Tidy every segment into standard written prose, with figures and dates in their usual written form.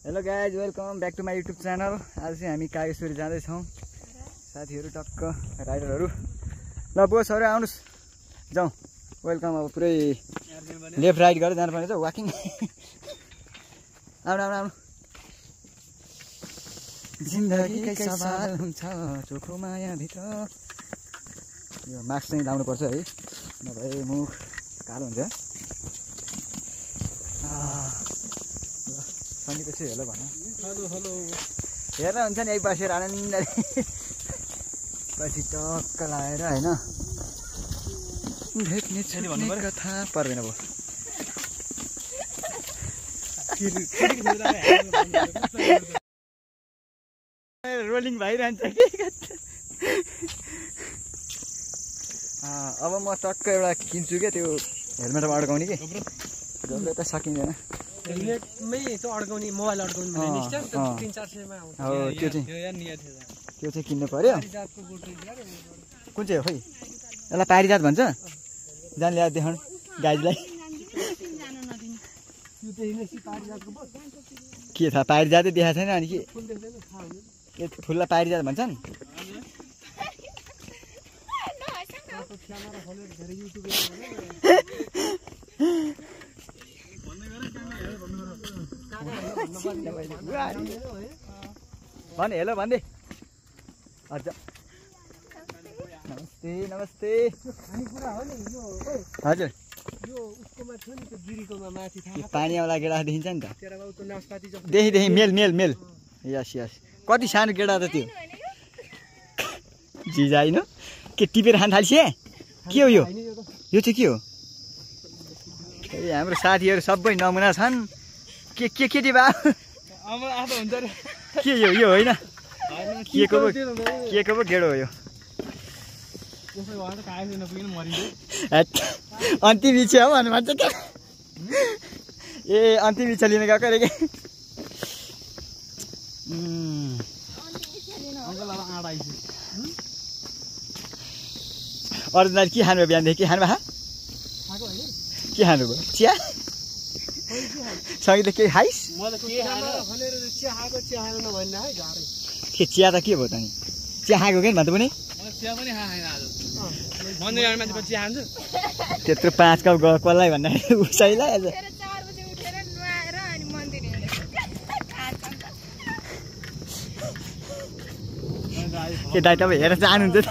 Hello guys, welcome back to my YouTube channel. आज चाहिँ हामी कागेश्वरी जाँदैछौँ साथीहरू टक्क राइडरहरू। ल बोसहरू आउनुहोस् जाउँ। वेलकम। अब पुरै लेफ्ट राइट गरेर जानुपर्ने छ वाकिङ। आउनु आउनु आउनु। जिन्दगीकै सवाल हुन्छ चोखो मायाभित्र। यो मास्क चाहिँ लाउनुपर्छ है, नभए मुख कालो हुन्छ। सनीपछि हेलो भन। हेलो हेलो हेर्न हुन्छ नि, यही बसेर आनन्दले पछि टक्क लगाएर होइन भेट्ने छुट्ने कथा पर्दैन। अब रोलिङ भइरहन्छ कि। अब म टक्क एउटा किन्छु क्या, त्यो हेलमेटमा अड्काउने कि जसले त सकिँदैन। हेलमेटमै त्यो अड्काउने, मोबाइल अड्काउने भने नि 300-400 मा आउँछ। हो त्यो चाहिँ किन्नु पर्यो। कुन चाहिँ हो खै? यसलाई पारिजात भन्छ। जान ल्याएर देखाउनु गाइजलाई। के थाहा, पारिजातै देखाएको छैन। अनि के फुललाई पारिजात भन्छन्? भन हेलो भन्दे। हजुर नमस्ते नमस्ते। खानेकुरा हो नि यो। हजुर यो उसकोमा थियो नि, त्यो गिरीकोमा माथि थाहा। पानी आउला गेडा देखिन्छ नि त। तेरा बाउ त नासपाती जस्तो देखि मेल मेल मेल। यस यस। कति सानो गेडा त त्यो। जिजाइन के टिपेर खान थाल्छे? के हो यो? यो चाहिँ के हो? ए हाम्रो साथीहरू सबै नमुना छन्। के केटी बा के यो? यो होइन के को पो गेडो हो यो। अन्तिम इच्छा हो भन्नु भन्छ क्या। ए अन्तिम इच्छा लिन गएको अरे के? अर्जुनले के खानुभयो बिहानदेखि? के खानुभयो? के खानुभयो? चिया सँगै त के खाइस्? के चिया त के भयो त नि? चिया खाएको कि भन्दा पनि त्यत्रो 5 कप गयो कसलाई भन्दाखेरि उसैलाई। आज के दाइ तपाईँ हेरेर चाहनुहुन्छ?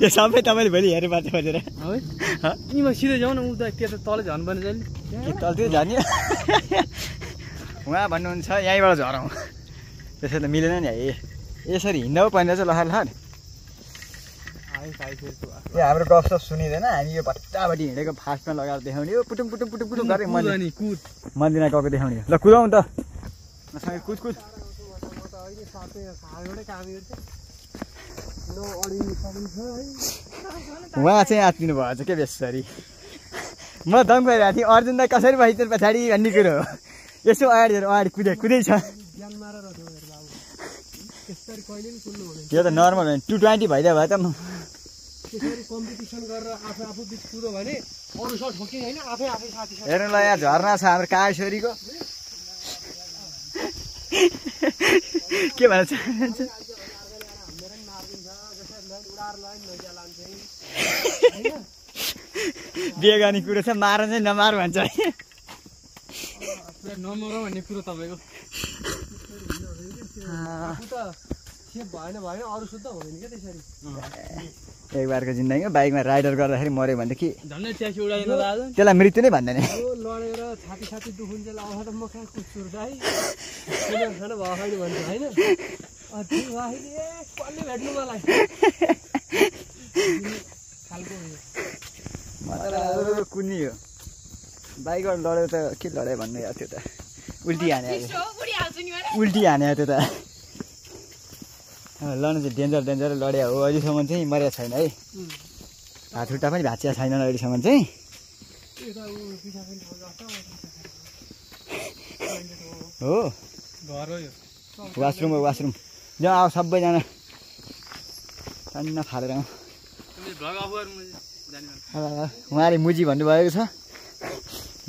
यो सबै तपाईँले भोलि हेरेर बाँच्नु खोजेर सिधै जाउँ न। उता त्यो तल झर्नु पर्ने जहिले के तलतिर झर्ने? उहाँ भन्नुहुन्छ यहीँबाट झरौँ। त्यसो त मिलेन नि। यसरी हिँड्दा पो पर्ने रहेछ लहर लहर। यो हाम्रो गफसप सुनिँदैन। हामी यो भट्टाभट्टी हिँडेको फास्टमा लगाएर देखाउने हो। पुटुङ पुटुङ पुटुङ पुटुङ गरेर मन्दिरमा गएको देखाउने हो। ल कुदाउँ त सँगै कुद कुद। उहाँ चाहिँ आत्तिनु भएछ के बेसरी। म दम गरिरहेको थिएँ अर्जुन त कसरी भइन्छ पछाडि भन्ने कुरो हो। यसो अगाडि कुदै छ। यो त नर्मल हो। 220 भइदियो भए त म कम्पिटिसन गरेर आफू बिच कुदो भने अरू सब ठोके हैन, आफै साथी हेर्नु ल यहाँ झरना छ हाम्रो कागेश्वरीको। के भन्छ? बिहे गर्ने कुरो छ, मार चाहिँ नमार भन्छ है। नमर भन्ने कुरो तपाईँको भएन अरू शुद्ध हुँदैन क्या त्यसरी। एक बारको जिन्दगीमा बाइकमा राइडर गर्दाखेरि मऱ्यो भने कि झन्डै ट्याक्सी उडाइन दाजु, त्यसलाई मृत्यु नै भन्दैन। लडेर छाती दुखुन्छ आउँछ त म कहाँ कुद्छु र दाइ खाना भयो खैन भन्छ होइन। कसले भेट्नु मलाई कुनी हो बाइकबाट लड्यो त के लड्यो भन्नु यार। त्यो त उल्टी हाने त्यो त। लड्नु चाहिँ डेन्जर लड्या हो। अहिलेसम्म चाहिँ मरेको छैन है। हात खुट्टा पनि भाँचिया छैन अहिलेसम्म चाहिँ। हो वासरुम हो वासरुम। जाउँ आऊ सबैजना टन्न फालेर आउँ। उहाँले मुजी भन्नुभएको छ।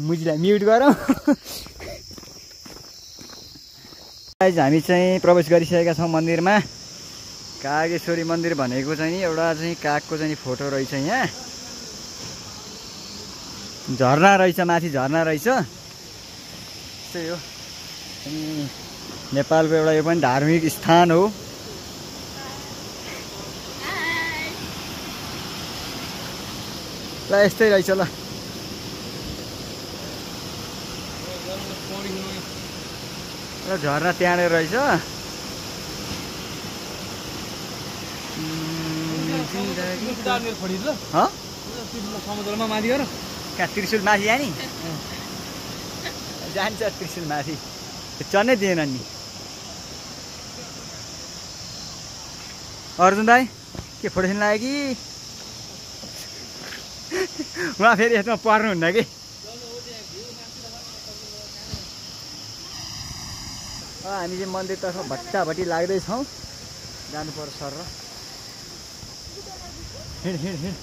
मुजीलाई म्युट गरौँ। गाइज हामी चाहिँ प्रवेश गरिसकेका छौँ मन्दिरमा। कागेश्वरी मन्दिर भनेको चाहिँ नि एउटा चाहिँ कागको चाहिँ फोटो रहेछ। यहाँ झरना रहेछ, माथि झरना रहेछ। त्यही हो, नेपालको एउटा यो पनि धार्मिक स्थान हो। ल यस्तै रहेछ। ल झरना त्यहाँनिर रहेछ। समुद्रमा माथि गएर कहाँ त्रिशुल माथि जाने? जान्छ त्रिशुल माथि, चढ्नै दिएन नि। अर्जुन दाई के फोटो खिच्न लाग्यो कि? उहाँ फेरि यसमा पर्नुहुन्न कि। हामी चाहिँ मन्दिरतर्फ भट्टाभट्टी लाग्दैछौँ। जानुपर्छ सर र हिँड हिँड हिँड।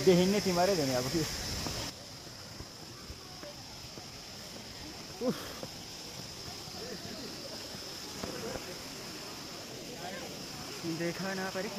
देखिन्ने तिमीहरू नि अब कि। देखा ना परी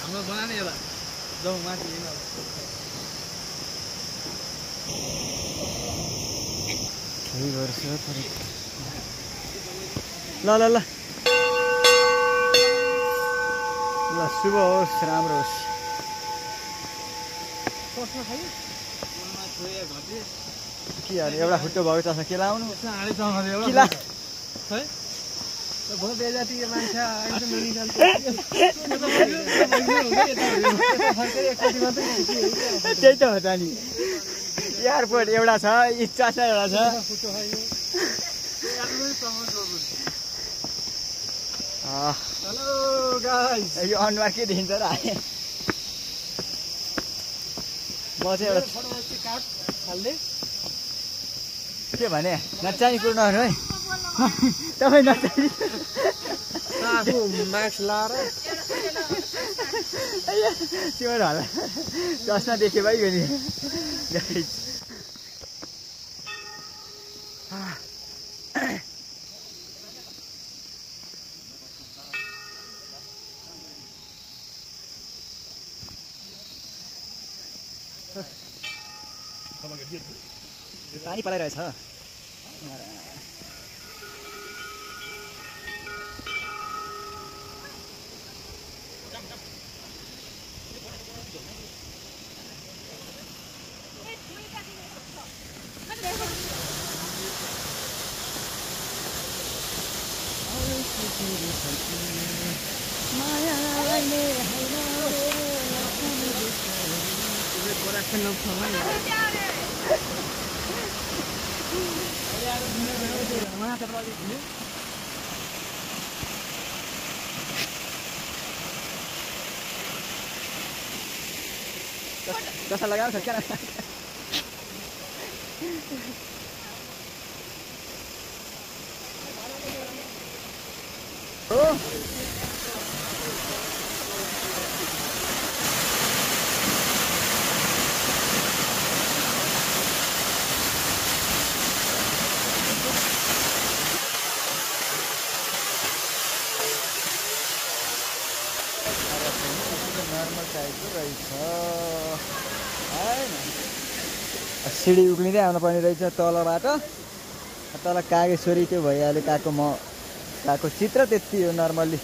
हाम्रो बनाने होला जाउँ माथि। केही गर्छ ल ल ल ल शुभ होस्, राम्रो होस्। के अरे एउटा खुट्टो भएको छ के लाउनु? त्यही त हो त नि। एयरपोर्ट एउटा छ, इच्छा छ एउटा छ। हेलो गाइस, यो अनुहार के देखिन्छ र? म चाहिँ एउटा के भने नचाहिने कुरो नगर्नु है। तपाईँ नचाहिने मास्क लाएर तिमीहरू होला चस्मा देख्यो भाइ नि। पानी पलाइरहेछ। Dasar lagi harus kan? Oh. Normal टाइपको रहेछ हैन। सिडी उक्लिँदै आउनु पर्ने रहेछ तलबाट। तल कागेश्वरी त्यो भइहाल्यो। काको चित्र त्यति हो नर्मल्ली।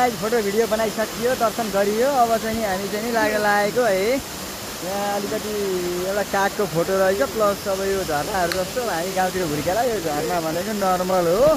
गाइस फोटो भिडियो बनाइसकियो दर्शन गरियो अब चाहिँ नि हामी चाहिँ नि लागेको है यहाँ अलिकति एउटा कागको फोटो रहेछ प्लस अब यो झरनाहरू जस्तो हामी गाउँतिर हुर्केला यो झरना भनेको नर्मल हो